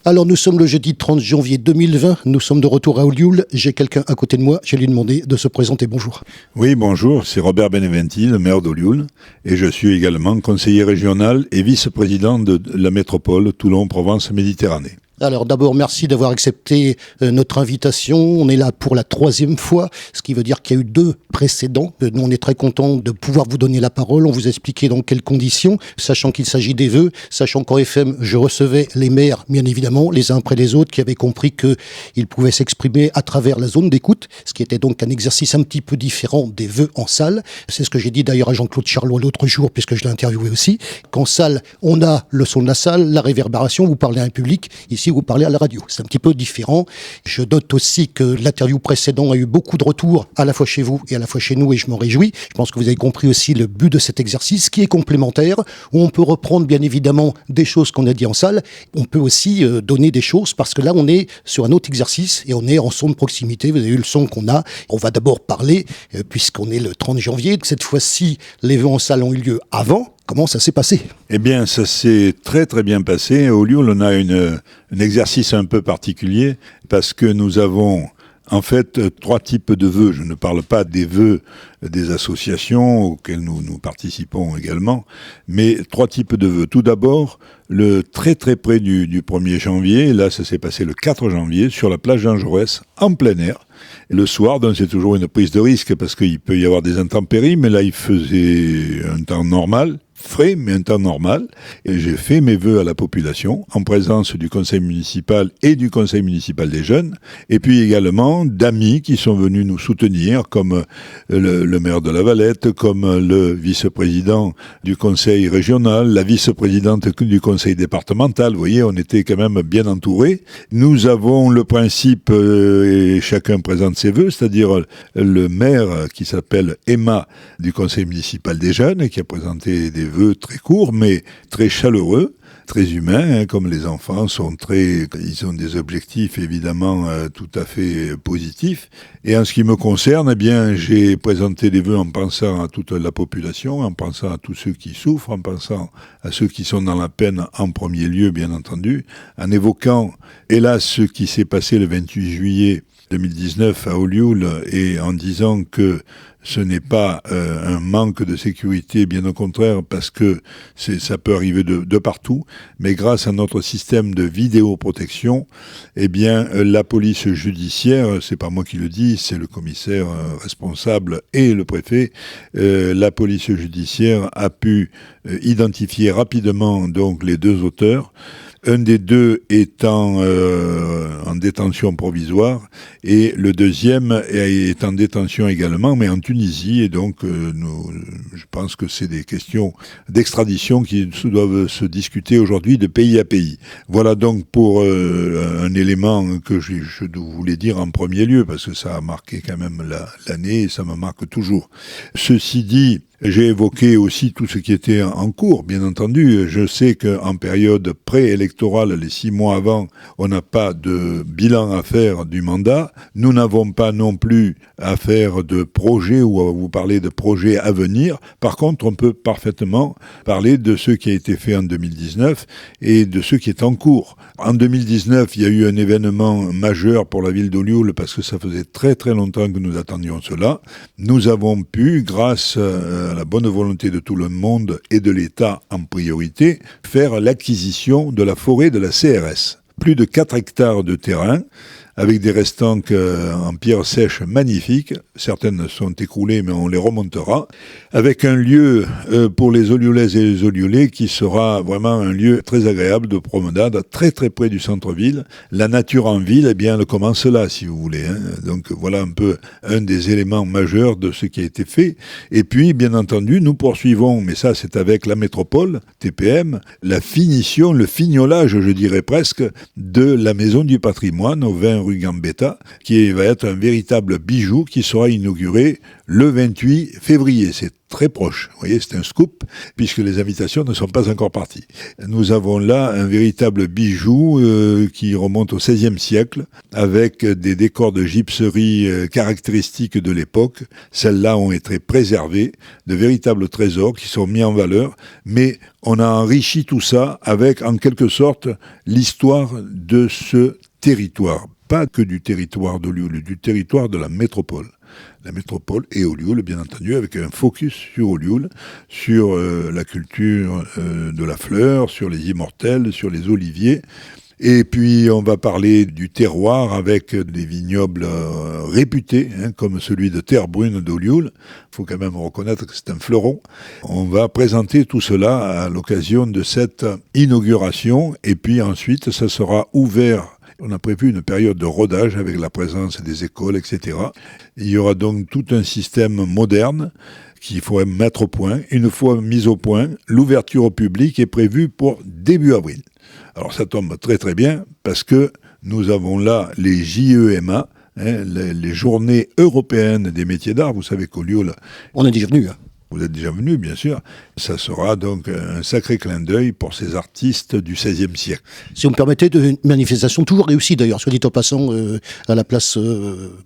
Alors nous sommes le jeudi 30 janvier 2020, nous sommes de retour à Olioul. J'ai quelqu'un à côté de moi, je vais lui demander de se présenter. Bonjour. Oui, bonjour, c'est Robert Beneventi, le maire d'Olioul, et je suis également conseiller régional et vice-président de la métropole Toulon-Provence-Méditerranée. Alors d'abord, merci d'avoir accepté notre invitation. On est là pour la 3e fois, ce qui veut dire qu'il y a eu 2 précédents. Nous, on est très contents de pouvoir vous donner la parole. On vous a expliqué dans quelles conditions, sachant qu'il s'agit des vœux, sachant qu'en FM, je recevais les maires, bien évidemment, les uns après les autres, qui avaient compris qu'ils pouvaient s'exprimer à travers la zone d'écoute, ce qui était donc un exercice un petit peu différent des vœux en salle. C'est ce que j'ai dit d'ailleurs à Jean-Claude Charlois l'autre jour, puisque je l'ai interviewé aussi, qu'en salle, on a le son de la salle, la réverbération, vous parlez à un public. Ici, vous parlez à la radio. C'est un petit peu différent. Je note aussi que l'interview précédente a eu beaucoup de retours, à la fois chez vous et à la fois chez nous, et je m'en réjouis. Je pense que vous avez compris aussi le but de cet exercice, qui est complémentaire, où on peut reprendre bien évidemment des choses qu'on a dit en salle. On peut aussi donner des choses, parce que là, on est sur un autre exercice, et on est en son de proximité. Vous avez eu le son qu'on a. On va d'abord parler, puisqu'on est le 30 janvier. Cette fois-ci, les vœux en salle ont eu lieu avant. Comment ça s'est passé ? Eh bien, ça s'est très très bien passé. À Olioul, on a un exercice un peu particulier parce que nous avons en fait 3 types de vœux. Je ne parle pas des vœux des associations auxquelles nous participons également, mais 3 types de vœux. Tout d'abord, le très très près du 1er janvier, là ça s'est passé le 4 janvier, sur la plage Jean Jaurès, en plein air. Le soir, donc c'est toujours une prise de risque parce qu'il peut y avoir des intempéries, mais là il faisait un temps normal, frais, mais un temps normal. Et j'ai fait mes vœux à la population, en présence du conseil municipal et du conseil municipal des jeunes, et puis également d'amis qui sont venus nous soutenir, comme le maire de La Valette, comme le vice-président du conseil régional, la vice-présidente du conseil départemental. Vous voyez, on était quand même bien entourés. Nous avons le principe, et chacun présente ses vœux, c'est-à-dire le maire qui s'appelle Emma du conseil municipal des jeunes, qui a présenté des vœux très courts, mais très chaleureux, très humains, comme les enfants ils ont des objectifs évidemment tout à fait positifs. Et en ce qui me concerne, eh bien, j'ai présenté les vœux en pensant à toute la population, en pensant à tous ceux qui souffrent, en pensant à ceux qui sont dans la peine en premier lieu, bien entendu, en évoquant, hélas, ce qui s'est passé le 28 juillet 2019 à Olioul, et en disant que ce n'est pas un manque de sécurité, bien au contraire, parce que ça peut arriver de partout, mais grâce à notre système de vidéoprotection, eh bien, la police judiciaire, c'est pas moi qui le dis, c'est le commissaire responsable et le préfet, la police judiciaire a pu identifier rapidement donc les 2 auteurs. Un des 2 étant en détention provisoire et le deuxième est en détention également, mais en Tunisie. Et donc, je pense que c'est des questions d'extradition qui doivent se discuter aujourd'hui de pays à pays. Voilà donc pour un élément que je voulais dire en premier lieu, parce que ça a marqué quand même l'année et ça me marque toujours. Ceci dit, j'ai évoqué aussi tout ce qui était en cours, bien entendu. Je sais qu'en période préélectorale, les 6 mois avant, on n'a pas de bilan à faire du mandat. Nous n'avons pas non plus à faire de projets ou à vous parler de projets à venir. Par contre, on peut parfaitement parler de ce qui a été fait en 2019 et de ce qui est en cours. En 2019, il y a eu un événement majeur pour la ville d'Olioul parce que ça faisait très très longtemps que nous attendions cela. Nous avons pu, grâce à la bonne volonté de tout le monde et de l'État en priorité, faire l'acquisition de la forêt de la CRS. Plus de 4 hectares de terrain, avec des restants en pierre sèche magnifiques. Certaines sont écroulées, mais on les remontera. Avec un lieu pour les Olioulaises et les Olioulais qui sera vraiment un lieu très agréable de promenade, très très près du centre-ville. La nature en ville, eh bien, elle commence là, si vous voulez. Donc voilà un peu un des éléments majeurs de ce qui a été fait. Et puis, bien entendu, nous poursuivons, mais ça c'est avec la métropole, TPM, la finition, le fignolage, je dirais presque, de la Maison du Patrimoine au 20 rue Gambetta, qui va être un véritable bijou qui sera inauguré le 28 février. C'est très proche. Vous voyez, c'est un scoop, puisque les invitations ne sont pas encore parties. Nous avons là un véritable bijou qui remonte au XVIe siècle, avec des décors de gypserie caractéristiques de l'époque. Celles-là ont été préservées, de véritables trésors qui sont mis en valeur, mais on a enrichi tout ça avec, en quelque sorte, l'histoire de ce territoire. Pas que du territoire d'Olioul, du territoire de la métropole. La métropole et Olioul, bien entendu, avec un focus sur Olioul, sur la culture de la fleur, sur les immortels, sur les oliviers. Et puis, on va parler du terroir avec des vignobles réputés, comme celui de Terre-Brune d'Olioul. Il faut quand même reconnaître que c'est un fleuron. On va présenter tout cela à l'occasion de cette inauguration. Et puis ensuite, ça sera ouvert. On a prévu une période de rodage avec la présence des écoles, etc. Il y aura donc tout un système moderne qu'il faudrait mettre au point. Une fois mis au point, l'ouverture au public est prévue pour début avril. Alors ça tombe très très bien parce que nous avons là les JEMA, les journées européennes des métiers d'art. Vous savez qu'Olioul... On est déjà venu. Vous êtes déjà venu, bien sûr. Ça sera donc un sacré clin d'œil pour ces artistes du XVIe siècle. Si vous me permettez, une manifestation toujours réussie d'ailleurs, soit dit en passant, à la place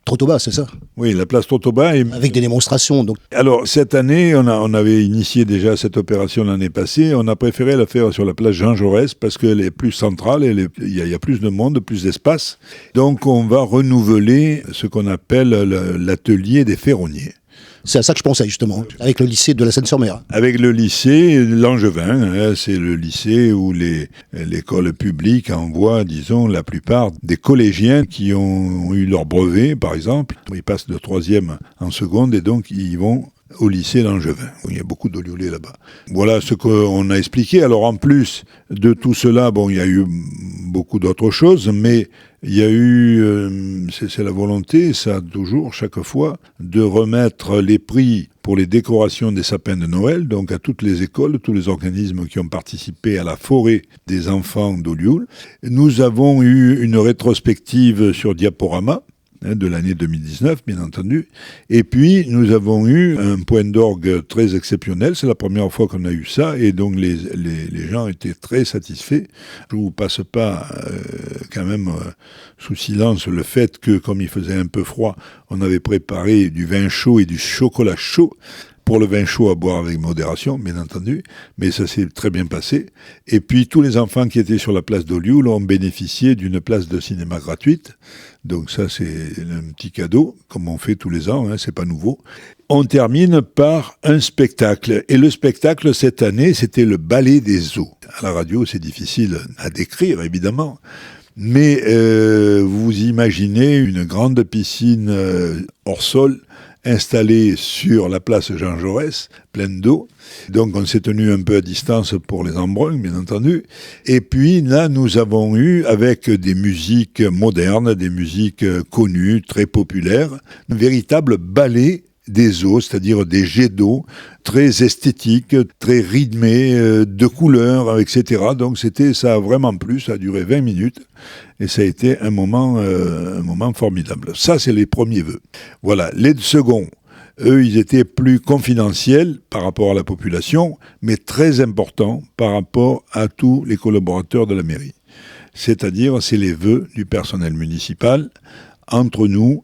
Trottoba, c'est ça ? Oui, la place Trottoba. Avec des démonstrations. Donc. Alors, cette année, on avait initié déjà cette opération l'année passée. On a préféré la faire sur la place Jean Jaurès parce qu'elle est plus centrale, il y a plus de monde, plus d'espace. Donc, on va renouveler ce qu'on appelle l'atelier des ferronniers. C'est à ça que je pensais justement, avec le lycée de la Seine-sur-Mer. Avec le lycée Langevin, c'est le lycée où l'école publique envoie, disons, la plupart des collégiens qui ont eu leur brevet, par exemple. Ils passent de 3e en seconde et donc ils vont au lycée Langevin, où il y a beaucoup d'Olioulais là-bas. Voilà ce qu'on a expliqué. Alors en plus de tout cela, il y a eu beaucoup d'autres choses, mais il y a eu, c'est la volonté, ça toujours, chaque fois, de remettre les prix pour les décorations des sapins de Noël, donc à toutes les écoles, tous les organismes qui ont participé à la forêt des enfants d'Olioul. Nous avons eu une rétrospective sur diaporama, de l'année 2019, bien entendu. Et puis, nous avons eu un point d'orgue très exceptionnel. C'est la première fois qu'on a eu ça. Et donc, les gens étaient très satisfaits. Je ne vous passe pas quand même sous silence le fait que, comme il faisait un peu froid, on avait préparé du vin chaud et du chocolat chaud. Pour le vin chaud à boire avec modération, bien entendu, mais ça s'est très bien passé. Et puis tous les enfants qui étaient sur la place d'Olioul ont bénéficié d'une place de cinéma gratuite. Donc ça, c'est un petit cadeau, comme on fait tous les ans, c'est pas nouveau. On termine par un spectacle. Et le spectacle, cette année, c'était le ballet des eaux. À la radio, c'est difficile à décrire, évidemment. Mais vous imaginez une grande piscine hors sol, installé sur la place Jean Jaurès, pleine d'eau. Donc on s'est tenu un peu à distance pour les embruns, bien entendu. Et puis là, nous avons eu, avec des musiques modernes, des musiques connues, très populaires, un véritable ballet des eaux, c'est-à-dire des jets d'eau très esthétiques, très rythmés, de couleurs, etc. Donc ça a vraiment plu, ça a duré 20 minutes et ça a été un moment formidable. Ça, c'est les premiers vœux. Voilà, les seconds, eux, ils étaient plus confidentiels par rapport à la population, mais très importants par rapport à tous les collaborateurs de la mairie. C'est-à-dire, c'est les vœux du personnel municipal, entre nous,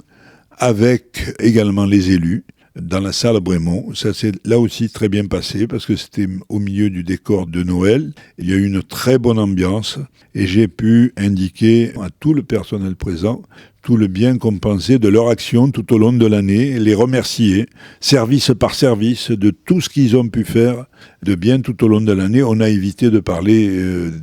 avec également les élus, dans la salle Brémond. Ça s'est là aussi très bien passé parce que c'était au milieu du décor de Noël. Il y a eu une très bonne ambiance et j'ai pu indiquer à tout le personnel présent tout le bien qu'on pensait de leur action tout au long de l'année, les remercier, service par service, de tout ce qu'ils ont pu faire de bien tout au long de l'année. On a évité de parler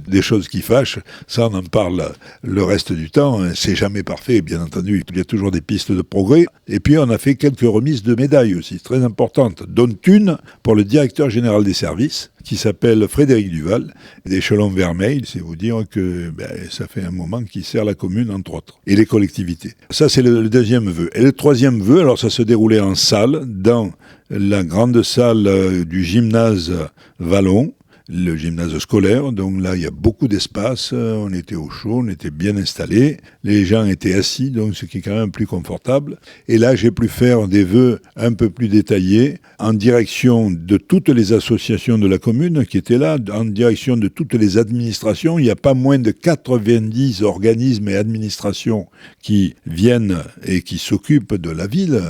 des choses qui fâchent. Ça, on en parle le reste du temps. C'est jamais parfait, bien entendu. Il y a toujours des pistes de progrès. Et puis, on a fait quelques remises de médailles aussi, très importantes, dont une pour le directeur général des services, qui s'appelle Frédéric Duval, d'échelon vermeil. C'est vous dire que ça fait un moment qu'il sert la commune, entre autres, et les collectivités. Ça, c'est le deuxième vœu. Et le troisième vœu, alors ça se déroulait en salle, dans la grande salle du gymnase Vallon, le gymnase scolaire. Donc là, il y a beaucoup d'espace, on était au chaud, on était bien installés, les gens étaient assis, donc ce qui est quand même plus confortable. Et là, j'ai pu faire des vœux un peu plus détaillés en direction de toutes les associations de la commune qui étaient là, en direction de toutes les administrations. Il n'y a pas moins de 90 organismes et administrations qui viennent et qui s'occupent de la ville,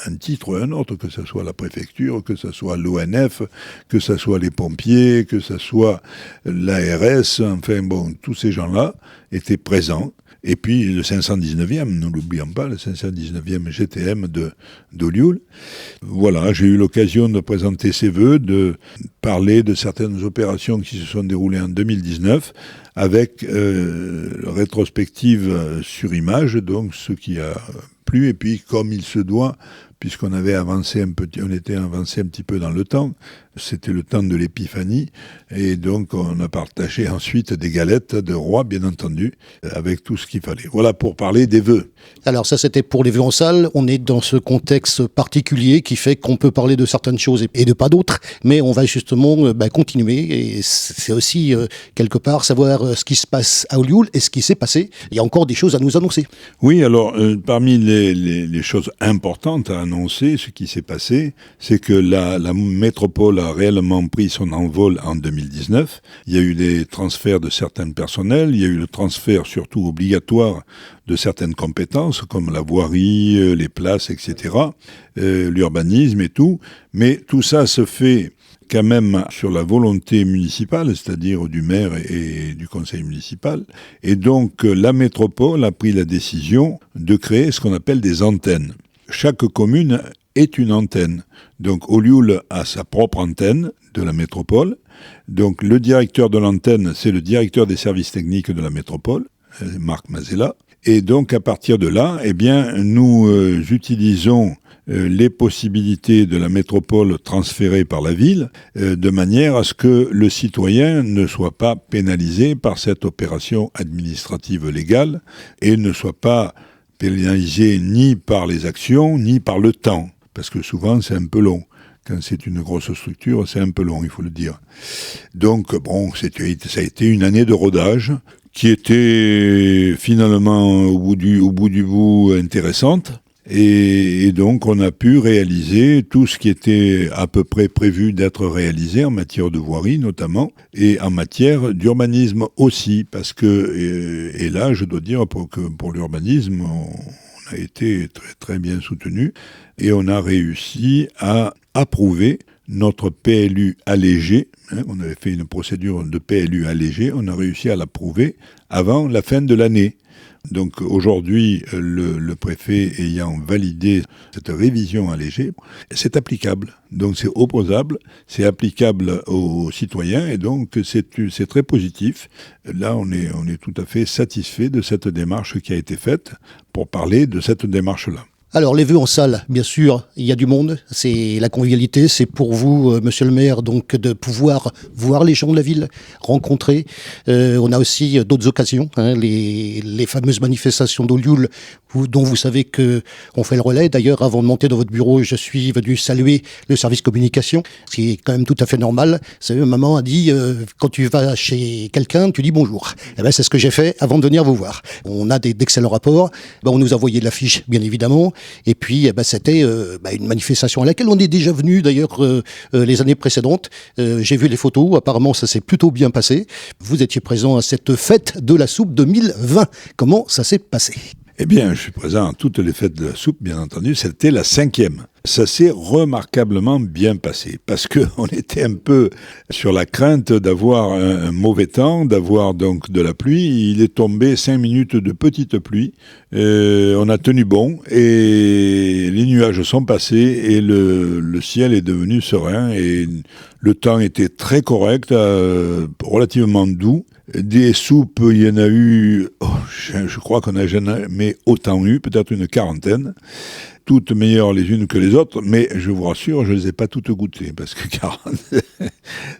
un titre ou un autre, que ce soit la préfecture, que ce soit l'ONF, que ce soit les pompiers, que ce soit l'ARS, enfin bon, tous ces gens-là étaient présents. Et puis le 519e, ne l'oublions pas, le 519e GTM d'Olioul. Voilà, j'ai eu l'occasion de présenter ces vœux, de parler de certaines opérations qui se sont déroulées en 2019, avec rétrospective sur image, donc ce qui a plu, et puis comme il se doit, puisqu'on avait avancé on était avancé un petit peu dans le temps, c'était le temps de l'épiphanie, et donc on a partagé ensuite des galettes de roi, bien entendu, avec tout ce qu'il fallait. Voilà pour parler des vœux. Alors ça, c'était pour les vœux en salle. On est dans ce contexte particulier qui fait qu'on peut parler de certaines choses et de pas d'autres, mais on va justement continuer, et c'est aussi quelque part savoir ce qui se passe à Olioul et ce qui s'est passé. Il y a encore des choses à nous annoncer. Oui, alors parmi les choses importantes à annoncer, ce qui s'est passé, c'est que la métropole a réellement pris son envol en 2019. Il y a eu des transferts de certains personnels, il y a eu le transfert surtout obligatoire de certaines compétences, comme la voirie, les places, etc., l'urbanisme et tout. Mais tout ça se fait quand même sur la volonté municipale, c'est-à-dire du maire et du conseil municipal. Et donc, la métropole a pris la décision de créer ce qu'on appelle des antennes. Chaque commune est une antenne. Donc, Olioul a sa propre antenne de la métropole. Donc, le directeur de l'antenne, c'est le directeur des services techniques de la métropole, Marc Mazella. Et donc, à partir de là, eh bien, nous utilisons les possibilités de la métropole transférées par la ville, de manière à ce que le citoyen ne soit pas pénalisé par cette opération administrative légale et ne soit pas pénalisé ni par les actions, ni par le temps, parce que souvent c'est un peu long. Quand c'est une grosse structure, c'est un peu long, il faut le dire. Donc, bon, ça a été une année de rodage qui était finalement au bout du bout intéressante. Et donc, on a pu réaliser tout ce qui était à peu près prévu d'être réalisé en matière de voirie notamment, et en matière d'urbanisme aussi, parce que, et là, je dois dire que pour l'urbanisme, on a été très, très bien soutenu, et on a réussi à approuver notre PLU allégé. On avait fait une procédure de PLU allégé, on a réussi à l'approuver avant la fin de l'année. Donc aujourd'hui, le préfet ayant validé cette révision allégée, c'est applicable. Donc c'est opposable, c'est applicable aux citoyens, et donc c'est très positif. Là, on est tout à fait satisfait de cette démarche qui a été faite pour parler de cette démarche-là. Alors, les vœux en salle, bien sûr, il y a du monde, c'est la convivialité, c'est pour vous, monsieur le maire, donc de pouvoir voir les gens de la ville, rencontrer. On a aussi d'autres occasions, les fameuses manifestations d'Olioul, dont vous savez que on fait le relais. D'ailleurs, avant de monter dans votre bureau, je suis venu saluer le service communication, ce qui est quand même tout à fait normal. Vous savez, maman a dit, quand tu vas chez quelqu'un, tu dis bonjour. Eh ben, c'est ce que j'ai fait avant de venir vous voir. On a d'excellents rapports. On nous a envoyé de l'affiche, bien évidemment. Et puis, c'était une manifestation à laquelle on est déjà venu, d'ailleurs, les années précédentes. J'ai vu les photos. Apparemment, ça s'est plutôt bien passé. Vous étiez présent à cette fête de la soupe 2020. Comment ça s'est passé ? Eh bien, je suis présent à toutes les fêtes de la soupe, bien entendu. C'était la 5e. Ça s'est remarquablement bien passé, parce qu'on était un peu sur la crainte d'avoir un mauvais temps, d'avoir donc de la pluie. Il est tombé 5 minutes de petite pluie. On a tenu bon, et les nuages sont passés, et le ciel est devenu serein, et le temps était très correct, relativement doux. Des soupes, il y en a eu, je crois qu'on n'a jamais autant eu, peut-être une 40. toutes meilleures les unes que les autres, mais je vous rassure, je ne les ai pas toutes goûtées, parce que 40,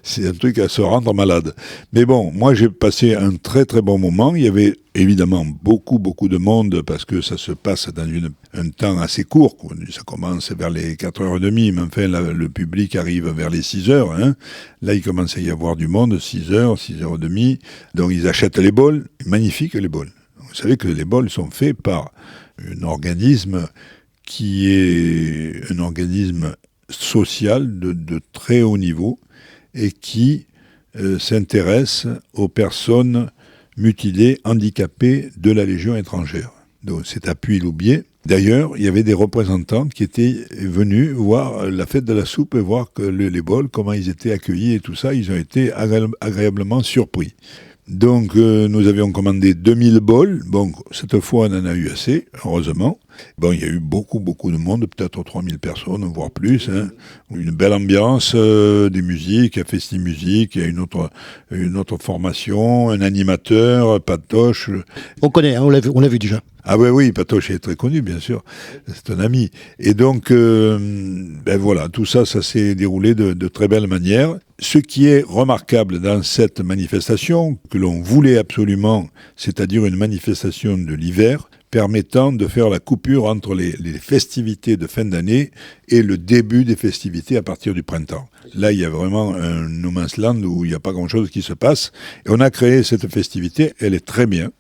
c'est un truc à se rendre malade. Mais bon, moi j'ai passé un très très bon moment. Il y avait évidemment beaucoup de monde, parce que ça se passe dans un temps assez court. Ça commence vers les 4h30, mais enfin le public arrive vers les 6h. Hein. Là, il commence à y avoir du monde, 6h, 6h30. Donc ils achètent les bols, magnifiques les bols. Vous savez que les bols sont faits par un organisme qui est un organisme social de très haut niveau et qui s'intéresse aux personnes mutilées, handicapées de la Légion étrangère. Donc c'est à Puy-Loubier. D'ailleurs, il y avait des représentants qui étaient venus voir la fête de la soupe et voir que les bols, comment ils étaient accueillis et tout ça. Ils ont été agréablement surpris. Donc, nous avions commandé 2000 bols. Bon, cette fois, on en a eu assez, heureusement. Bon, il y a eu beaucoup de monde, peut-être 3000 personnes, voire plus. Hein. Une belle ambiance, des musiques, un festi-musique, il y a une autre formation, un animateur, Patoche. On connaît, hein, on l'a vu déjà. Ah oui, Patoche est très connu, bien sûr. C'est un ami. Et donc, voilà, tout ça s'est déroulé de très belle manière. Ce qui est remarquable dans cette manifestation, que l'on voulait absolument, c'est-à-dire une manifestation de l'hiver, permettant de faire la coupure entre les festivités de fin d'année et le début des festivités à partir du printemps. Là, il y a vraiment un no man's land où il n'y a pas grand-chose qui se passe. Et on a créé cette festivité, elle est très bien.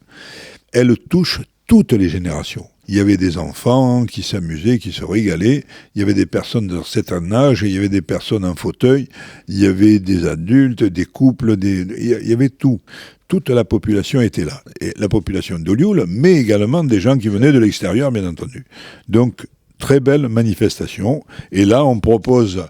Elle touche toutes les générations. Il y avait des enfants qui s'amusaient, qui se régalaient. Il y avait des personnes de certain âge, il y avait des personnes en fauteuil, il y avait des adultes, des couples, il y avait tout. Toute la population était là. Et la population d'Olioul, mais également des gens qui venaient de l'extérieur, bien entendu. Donc, très belle manifestation. Et là, on propose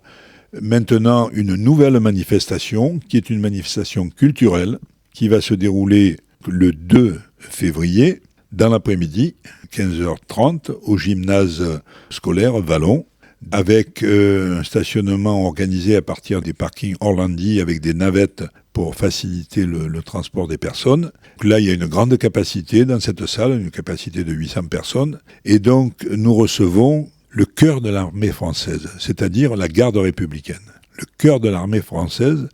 maintenant une nouvelle manifestation, qui est une manifestation culturelle, qui va se dérouler le 2 février, dans l'après-midi, 15h30, au gymnase scolaire Vallon, avec un stationnement organisé à partir des parkings Orlandi avec des navettes pour faciliter le transport des personnes. Là, il y a une grande capacité dans cette salle, une capacité de 800 personnes. Et donc, nous recevons le cœur de l'armée française, c'est-à-dire la garde républicaine. Le cœur de l'armée française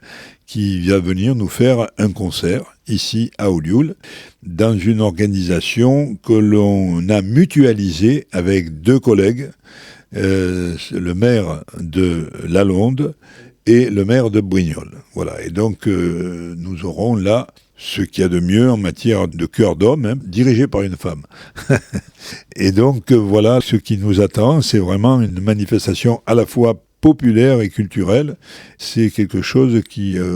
qui va venir nous faire un concert ici à Olioul, dans une organisation que l'on a mutualisée avec deux collègues, le maire de Lalonde et le maire de Brignoles. Voilà. Et donc, nous aurons là ce qu'il y a de mieux en matière de cœur d'homme, hein, dirigé par une femme. Et donc, voilà, ce qui nous attend, c'est vraiment une manifestation à la fois populaire et culturelle. C'est quelque chose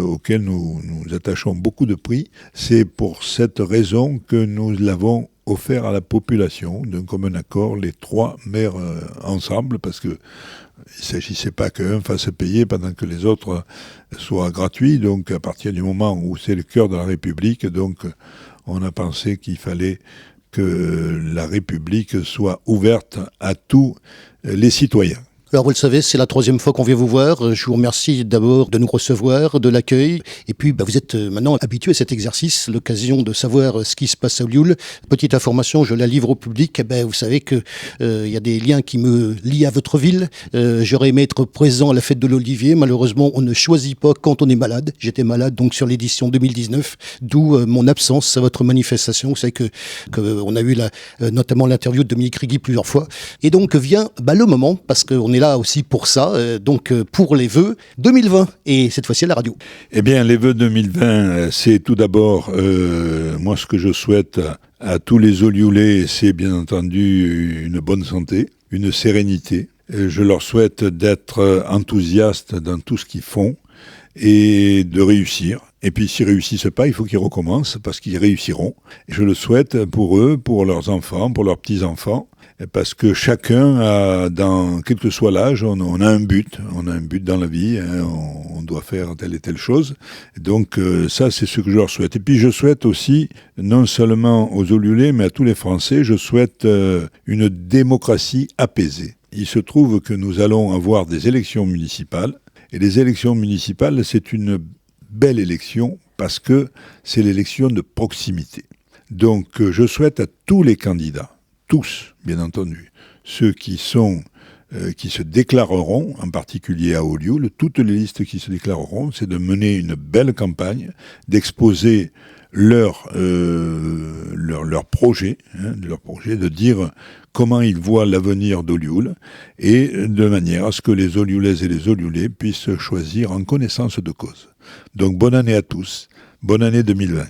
auquel nous attachons beaucoup de prix. C'est pour cette raison que nous l'avons offert à la population, d'un commun accord, les trois maires ensemble, parce que il ne s'agissait pas qu'un fasse payer pendant que les autres soient gratuits. Donc, à partir du moment où c'est le cœur de la République, donc, on a pensé qu'il fallait que la République soit ouverte à tous les citoyens. Alors vous le savez, c'est la troisième fois qu'on vient vous voir. Je vous remercie d'abord de nous recevoir, de l'accueil. Et puis vous êtes maintenant habitué à cet exercice, l'occasion de savoir ce qui se passe à Olioul. Petite information, je la livre au public. Vous savez que y a des liens qui me lient à votre ville. J'aurais aimé être présent à la fête de l'Olivier. Malheureusement, on ne choisit pas quand on est malade. J'étais malade donc sur l'édition 2019, d'où mon absence à votre manifestation. Vous savez que on a eu notamment l'interview de Dominique Rigui plusieurs fois. Et donc vient le moment, parce qu'on est là aussi pour ça, pour les vœux 2020, et cette fois-ci à la radio. Eh bien, les vœux 2020, c'est tout d'abord, moi ce que je souhaite à tous les Olioulais, c'est bien entendu une bonne santé, une sérénité. Je leur souhaite d'être enthousiastes dans tout ce qu'ils font et de réussir. Et puis s'ils ne réussissent pas, il faut qu'ils recommencent, parce qu'ils réussiront. Et je le souhaite pour eux, pour leurs enfants, pour leurs petits-enfants, parce que chacun a, quel que soit l'âge, on a un but dans la vie, hein, on doit faire telle et telle chose. Donc ça, c'est ce que je leur souhaite. Et puis je souhaite aussi, non seulement aux Olioulais, mais à tous les Français, je souhaite une démocratie apaisée. Il se trouve que nous allons avoir des élections municipales, et les élections municipales, c'est une belle élection, parce que c'est l'élection de proximité. Donc je souhaite à tous les candidats, tous, bien entendu, ceux qui se déclareront, en particulier à Olioul, toutes les listes qui se déclareront, c'est de mener une belle campagne, d'exposer leur projet, de dire comment ils voient l'avenir d'Olioul, et de manière à ce que les Olioulaises et les Olioulais puissent choisir en connaissance de cause. Donc bonne année à tous, bonne année 2020.